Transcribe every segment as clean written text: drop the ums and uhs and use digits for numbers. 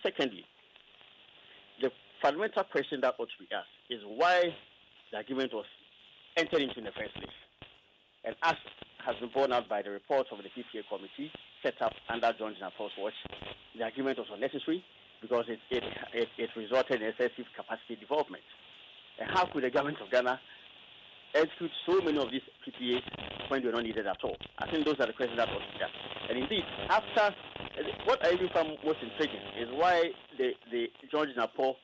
Secondly, the fundamental question that ought to be asked is why the agreement was entered into in the first place. And as has been borne out by the reports of the PPA committee set up under John Jinapol's watch, the agreement was unnecessary because it resulted in excessive capacity development. And how could the government of Ghana execute so many of these PPAs when they were not needed at all? I think those are the questions that ought to be asked. And indeed, after what I even found most intriguing is why the John Jinapol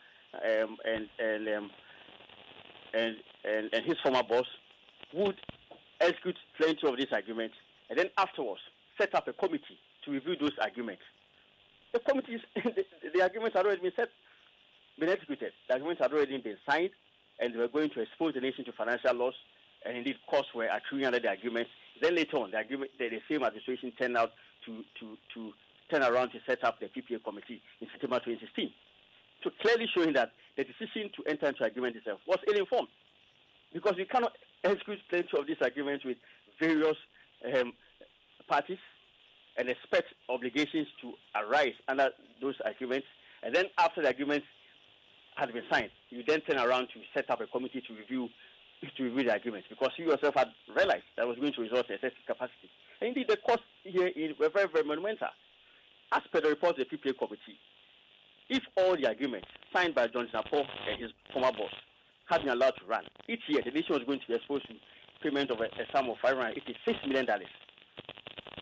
and his former boss would execute plenty of these agreements and then afterwards set up a committee to review those agreements. The committees, the agreements had already been executed. The agreements had already been signed, and they were going to expose the nation to financial loss, and indeed costs were accruing under the agreement. Then later on, the same administration turned out to turn around to set up the PPA committee in September 2016. So clearly showing that the decision to enter into agreement itself was ill-informed, because you cannot execute plenty of these agreements with various parties and expect obligations to arise under those agreements. And then after the agreement had been signed, you then turn around to set up a committee to review the agreement, because you yourself had realized that was going to result in excessive capacity. And indeed, the costs here were very, very monumental. As per the report of the PPA committee, if all the agreements signed by John Jinapol and his former boss had been allowed to run, each year the nation was going to be exposed to payment of a sum of $586 million.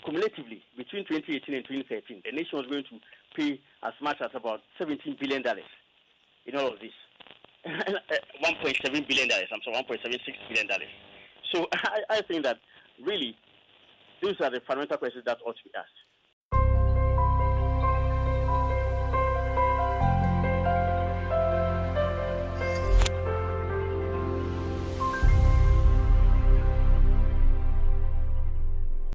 Cumulatively, between 2018 and 2013, the nation was going to pay as much as about $17 billion in all of this. $1.7 billion, $1.76 billion. So I think that really those are the fundamental questions that ought to be asked.